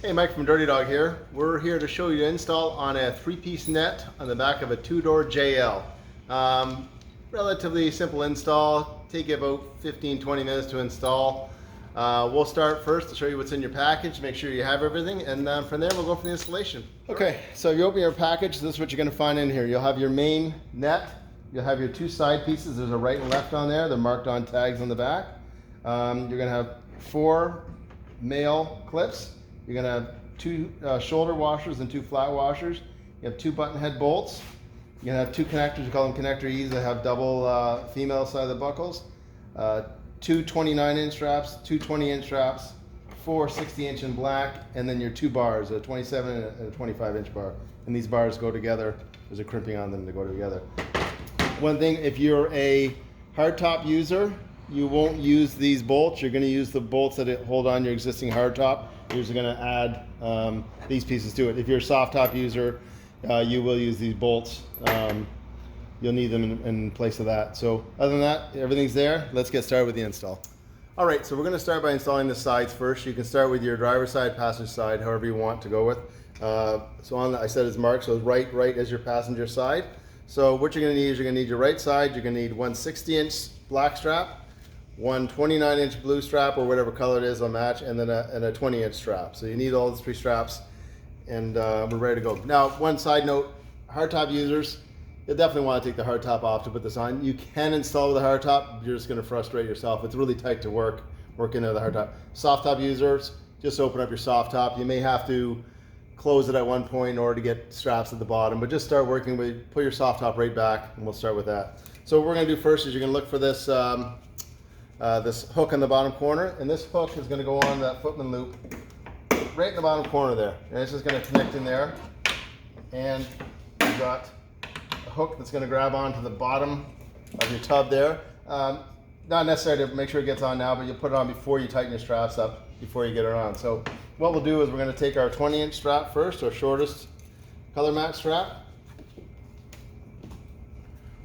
Hey, Mike from Dirty Dog here. We're here to show you to install on a 3-piece net on the back of a 2-door JL. Relatively simple install, take about 15-20 minutes to install. We'll start first to show you what's in your package, make sure you have everything, and from there we'll go for the installation. Okay, so if you open your package, this is what you're going to find in here. You'll have your main net, you'll have your 2 side pieces, there's a right and left on there, they're marked on tags on the back. You're going to have 4 male clips. You're going to have 2 shoulder washers and 2 flat washers. You have 2 button head bolts. You're going to have 2 connectors, we call them connector E's, that have double female side of the buckles. 2 29-inch straps, 2 20-inch straps, 4 60-inch in black, and then your 2 bars, a 27 and a 25-inch bar. And these bars go together. There's a crimping on them to go together. One thing, if you're a hardtop user, you won't use these bolts. You're going to use the bolts that hold on your existing hardtop. You're just going to add these pieces to it. If you're a soft top user, you will use these bolts. You'll need them in place of that. So other than that, everything's there. Let's get started with the install. All right, so we're going to start by installing the sides first. You can start with your driver's side, passenger side, however you want to go with. So on I said it's marked, so right as your passenger side. So what you're going to need is you're going to need your right side. You're going to need 1 60-inch black strap, 1 29-inch blue strap, or whatever color it is, will match, and then a 20-inch strap. So you need all those 3 straps, and we're ready to go. Now, one side note, hardtop users, you'll definitely want to take the hardtop off to put this on. You can install with a hardtop, you're just going to frustrate yourself. It's really tight to work into the hardtop. Soft top users, just open up your soft top. You may have to close it at one point in order to get straps at the bottom, but just start working with, put your soft top right back, and we'll start with that. So what we're going to do first is you're going to look for this this hook in the bottom corner, and this hook is going to go on that footman loop right in the bottom corner there, and it's just going to connect in there, and you've got a hook that's going to grab onto the bottom of your tub there. Not necessary to make sure it gets on now, but you'll put it on before you tighten your straps up, before you get it on. So what we'll do is we're going to take our 20-inch strap first, our shortest color match strap.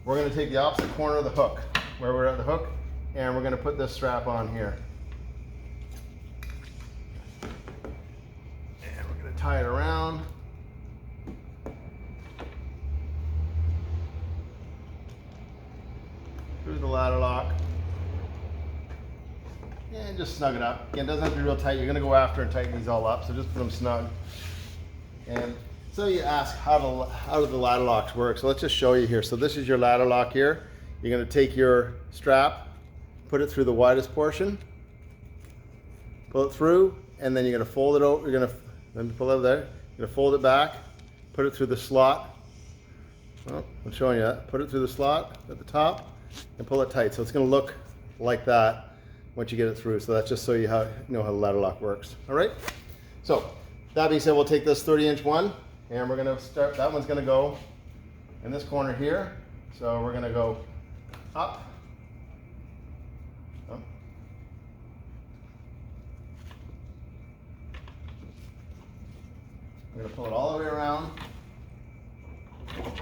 We're going to take the opposite corner of the hook, where we're at the hook, and we're going to put this strap on here. And we're going to tie it around. Through the ladder lock. And just snug it up. Again, it doesn't have to be real tight. You're going to go after and tighten these all up, so just put them snug. And so you ask, how do the ladder locks work? So let's just show you here. So this is your ladder lock here. You're going to take your strap, put it through the widest portion, pull it through, and then you're going to fold it over. You're going to then pull it there. You're going to fold it back, put it through the slot. Well, I'm showing you that. Put it through the slot at the top and pull it tight. So it's going to look like that once you get it through. So that's just so you know how the ladder lock works. All right. So that being said, we'll take this 30-inch one, and we're going to start. That one's going to go in this corner here. So we're going to go up. We're going to pull it all the way around,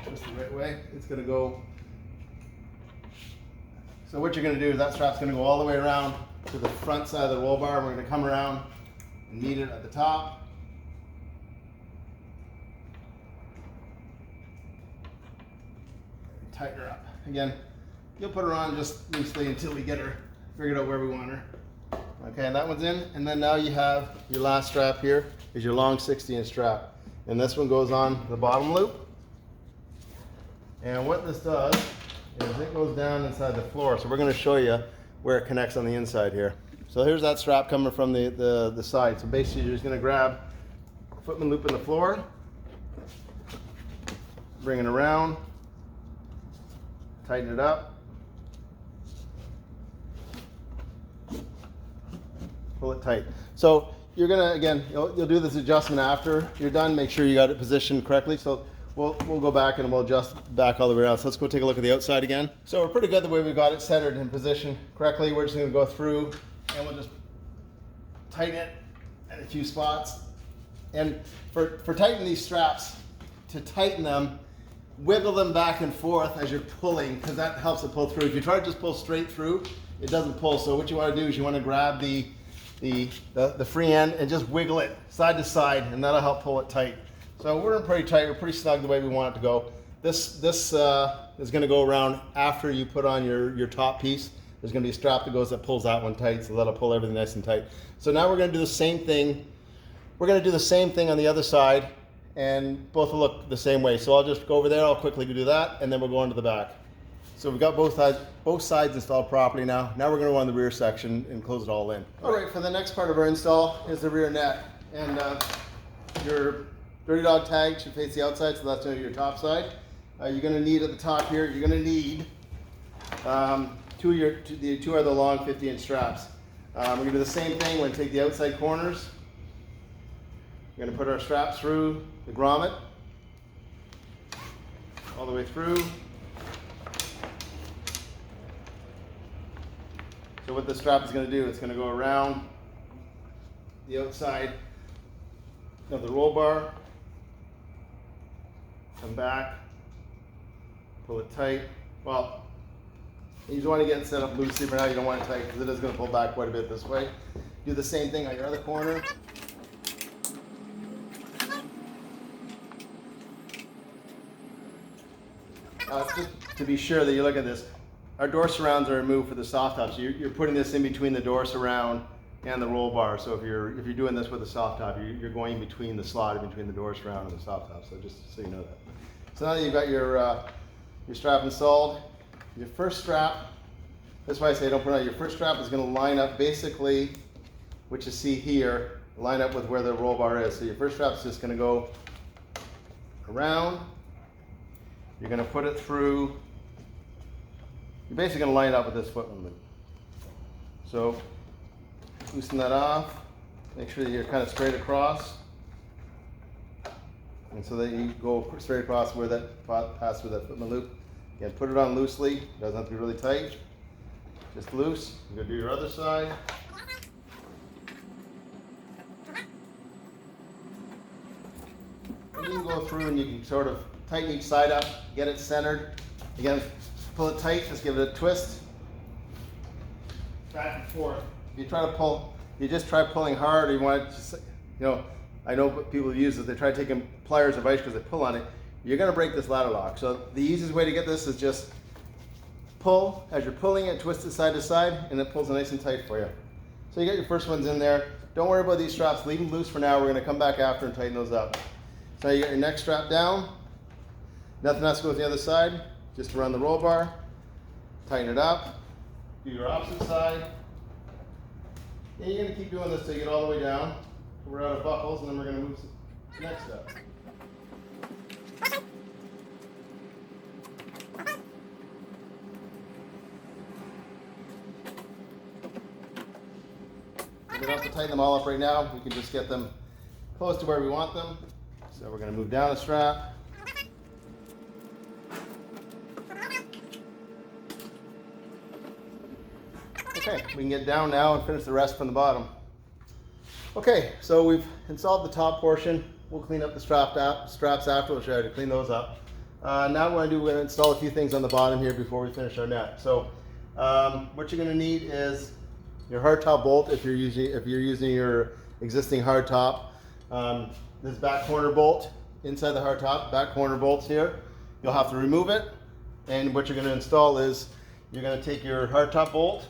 twist the right way. It's going to go, so what you're going to do is that strap's going to go all the way around to the front side of the roll bar. We're going to come around and knead it at the top. Tighten her up. Again, you'll put her on just loosely until we get her figured out where we want her. Okay, and that one's in, and then now you have your last strap here is your long 60-inch strap, and this one goes on the bottom loop. And what this does is it goes down inside the floor, so we're going to show you where it connects on the inside here. So here's that strap coming from the side. So basically you're just going to grab the footman loop in the floor, bring it around, tighten it up, pull it tight. So you're gonna, again, you'll do this adjustment after you're done. Make sure you got it positioned correctly. So we'll go back and we'll adjust back all the way around. So let's go take a look at the outside again. So we're pretty good the way we got it centered and positioned correctly. We're just gonna go through and we'll just tighten it in a few spots. And for tightening these straps, to tighten them, wiggle them back and forth as you're pulling, because that helps it pull through. If you try to just pull straight through, it doesn't pull. So what you want to do is you want to grab the the free end and just wiggle it side to side, and that'll help pull it tight. So we're pretty tight, we're pretty snug the way we want it to go. This is going to go around after you put on your top piece. There's going to be a strap that pulls that one tight, so that'll pull everything nice and tight. So now we're going to do the same thing. We're going to do the same thing on the other side, and both will look the same way. So I'll just go over there, I'll quickly do that, and then we'll go on to the back. So we've got both sides installed properly now. Now we're going to go on the rear section and close it all in. All right, for the next part of our install is the rear net. And your Dirty Dog tag should face the outside, so that's your top side. You're going to need at the top here, you're going to need two of the long 50-inch straps. We're going to do the same thing. We're going to take the outside corners. We're going to put our straps through the grommet all the way through. So what the strap is going to do, it's going to go around the outside of the roll bar, come back, pull it tight. Well, you just want to get it set up loosely, but now you don't want it tight because it is going to pull back quite a bit this way. Do the same thing on your other corner. Just to be sure that you look at this, our door surrounds are removed for the soft top, so you're putting this in between the door surround and the roll bar. So if you're doing this with a soft top, you're going between the slot, between the door surround and the soft top. So just so you know that. So now that you've got your strap installed, your first strap, that's why I say don't put it on. Your first strap is going to line up basically what you see here, line up with where the roll bar is. So your first strap is just going to go around. You're going to put it through. You're basically going to line it up with this footman loop. So loosen that off. Make sure that you're kind of straight across, and so that you go straight across where that pass through that footman loop. Again, put it on loosely. It doesn't have to be really tight. Just loose. You're going to do your other side. And you can go through and you can sort of tighten each side up, get it centered. Again, pull it tight, just give it a twist. Back and forth. If you try to pull, you just try pulling hard, or you want to just, I know people use it, they try taking pliers or vice because they pull on it. You're going to break this ladder lock. So the easiest way to get this is just pull. As you're pulling it, twist it side to side, and it pulls it nice and tight for you. So you got your first ones in there. Don't worry about these straps. Leave them loose for now. We're going to come back after and tighten those up. So now you got your neck strap down. Nothing else goes the other side. Just around the roll bar. Tighten it up. Do your opposite side. And you're going to keep doing this till you get all the way down. We're out of buckles, and then we're going to move to the next step. We don't have to tighten them all up right now. We can just get them close to where we want them. So we're going to move down a strap. Okay, we can get down now and finish the rest from the bottom. Okay, so we've installed the top portion. We'll clean up the straps after. We'll show you how to clean those up. Now what we're going to install a few things on the bottom here before we finish our net. So what you're going to need is your hardtop bolt if you're using your existing hardtop. This back corner bolt inside the hardtop, back corner bolts here. You'll have to remove it, and what you're going to install is you're going to take your hardtop bolt.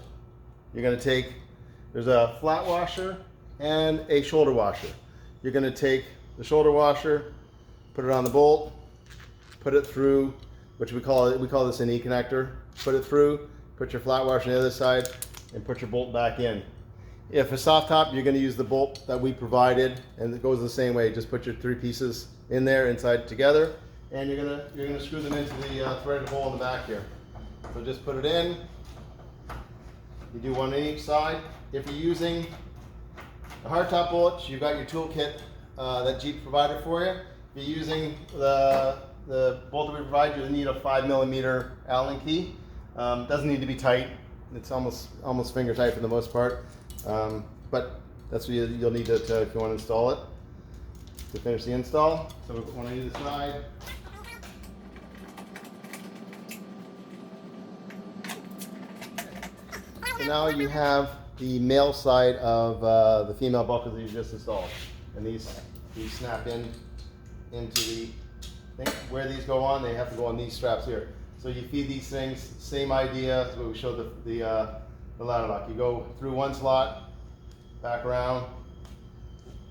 You're going to take, there's a flat washer and a shoulder washer. You're going to take the shoulder washer, put it on the bolt, put it through, which we call this an E-connector. Put it through, put your flat washer on the other side, and put your bolt back in. If a soft top, you're going to use the bolt that we provided, and it goes the same way. Just put your three pieces in there, inside together, and you're gonna screw them into the threaded hole in the back here. So just put it in. You do one on each side. If you're using the hardtop bolts, you've got your toolkit that Jeep provided for you. If you're using the bolt that we provide, you'll need a 5mm Allen key. Doesn't need to be tight. It's almost finger tight for the most part, but that's what you'll need to if you want to install it to finish the install. So we'll put one on either side. So now you have the male side of the female buckles that you just installed. And these snap into the thing. Where these go on, they have to go on these straps here. So you feed these things, same idea as what we showed the ladder lock. You go through one slot, back around,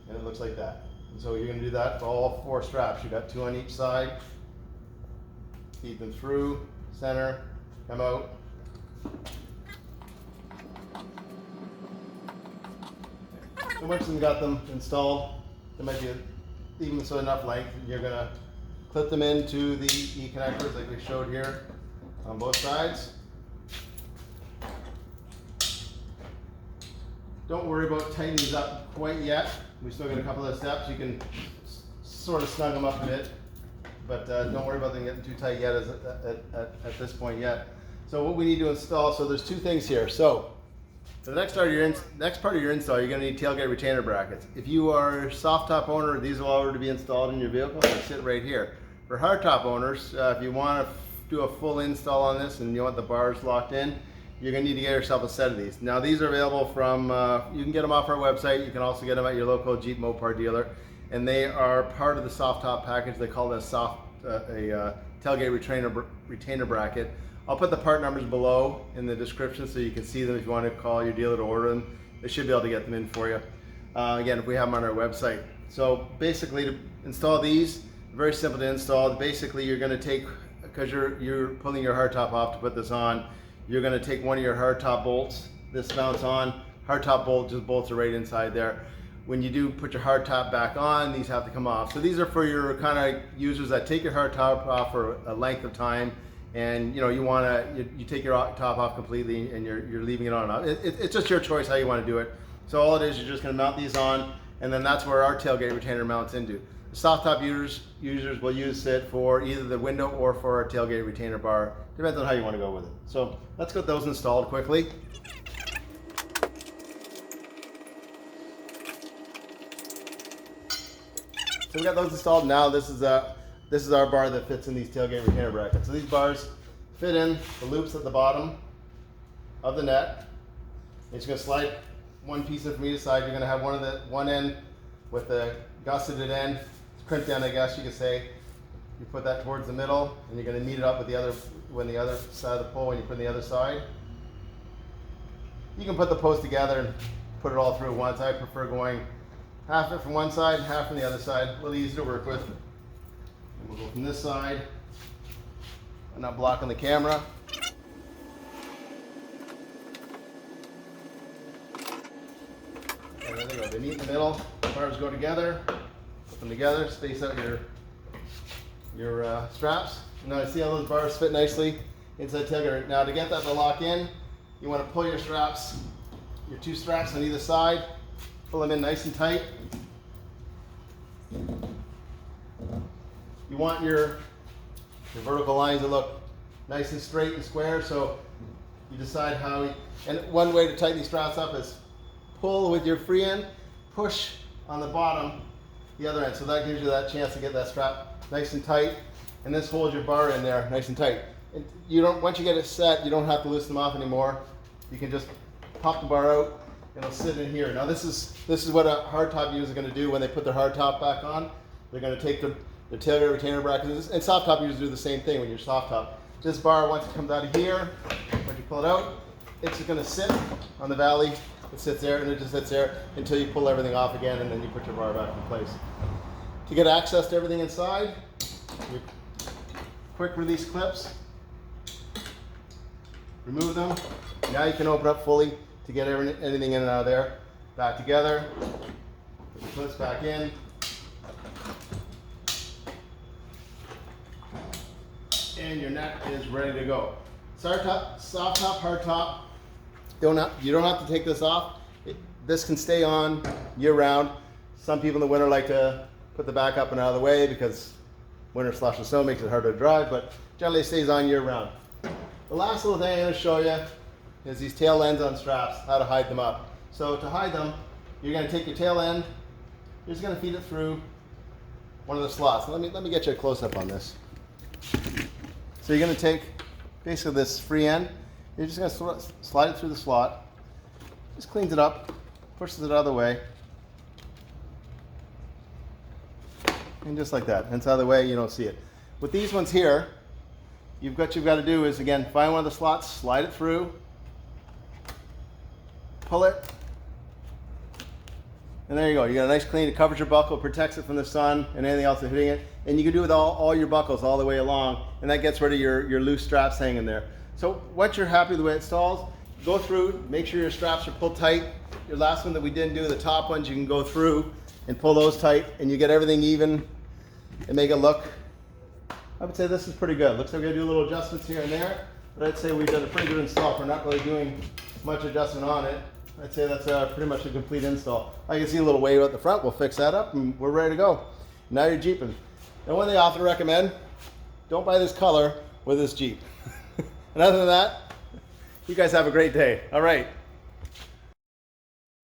and it looks like that. And so you're going to do that for all 4 straps. You got 2 on each side. Feed them through, center, come out. So once you've got them installed, there might be even so enough length, you're going to clip them into the E-connectors like we showed here on both sides. Don't worry about tightening these up quite yet. We still got a couple of steps. You can sort of snug them up a bit, but don't worry about them getting too tight yet at this point yet. So what we need to install, so there's 2 things here. So for the next part of your install, you're going to need tailgate retainer brackets. If you are a soft top owner, these will already be installed in your vehicle. They sit right here. For hard top owners, if you want to do a full install on this and you want the bars locked in, you're going to need to get yourself a set of these. Now these are available from, you can get them off our website. You can also get them at your local Jeep Mopar dealer. And they are part of the soft top package. They call this a tailgate retainer bracket. I'll put the part numbers below in the description so you can see them if you want to call your dealer to order them. They should be able to get them in for you. Again, if we have them on our website. So basically to install these, very simple to install. Basically you're going to take, because you're pulling your hardtop off to put this on, you're going to take one of your hardtop bolts. This mounts on. Hardtop bolt just bolts are right inside there. When you do put your hardtop back on, these have to come off. So these are for your kind of users that take your hardtop off for a length of time, and you take your top off completely and you're leaving it on and off. It's just your choice how you want to do it. So all it is, you're just going to mount these on, and then that's where our tailgate retainer mounts into. The soft top users will use it for either the window or for our tailgate retainer bar. Depends on how you want to go with it. So let's get those installed quickly. So we got those installed. Now this is our bar that fits in these tailgate retainer brackets. So these bars fit in the loops at the bottom of the net. You're just going to slide one piece of from either side. You're going to have one end with the gusseted end, crimp down, I guess you could say. You put that towards the middle, and you're going to meet it up with the other side of the pole when you put it on the other side. You can put the post together and put it all through at once. I prefer going half it from one side and half from the other side. A little easier to work with. And we'll go from this side. I'm not blocking the camera. And there they go. They meet in the middle. The bars go together. Put them together. Space out your straps. Now you see how those bars fit nicely inside the tailgate. Now to get that to lock in, you want to pull your straps, your 2 straps on either side. Pull them in nice and tight. You want your vertical lines to look nice and straight and square, so you decide how, and one way to tighten these straps up is pull with your free end, push on the bottom, the other end. So that gives you that chance to get that strap nice and tight, and this holds your bar in there nice and tight. And once you get it set, you don't have to loosen them off anymore. You can just pop the bar out, and it'll sit in here. Now this is what a hardtop user is going to do when they put their hardtop back on. They're going to take the tailgate retainer brackets, and soft top users do the same thing when you're soft top. This bar, once it comes out of here, when you pull it out, it's just going to sit on the valley. It sits there, and it just sits there until you pull everything off again, and then you put your bar back in place. To get access to everything inside, your quick release clips, remove them. Now you can open up fully to get anything in and out of there. Back together, put the clips back in. And your net is ready to go. Soft top, hard top. You don't have to take this off. This can stay on year round. Some people in the winter like to put the back up and out of the way because winter slush and snow makes it harder to drive, but generally it stays on year round. The last little thing I'm going to show you is these tail ends on straps, how to hide them up. So to hide them, you're going to take your tail end, you're just going to feed it through one of the slots. Let me get you a close-up on this. So you're going to take basically this free end, you're just going to slide it through the slot, just cleans it up, pushes it out of the way. And just like that, and it's out of the way, you don't see it. With these ones here, what you've got to do is, again, find one of the slots, slide it through, pull it, and there you go. You got a nice clean, it covers your buckle, protects it from the sun and anything else that's hitting it. And you can do it with all your buckles all the way along, and that gets rid of your loose straps hanging there. So once you're happy with the way it installs, go through, make sure your straps are pulled tight. Your last one that we didn't do, the top ones, you can go through and pull those tight, and you get everything even and make it look, I would say this is pretty good. Looks like we're gonna do little adjustments here and there, but I'd say we've done a pretty good install. We're not really doing much adjustment on it. I'd say that's pretty much a complete install. I can see a little wave at the front. We'll fix that up and we're ready to go. Now you're Jeeping. And one thing I often recommend, don't buy this color with this Jeep. And other than that, you guys have a great day. All right.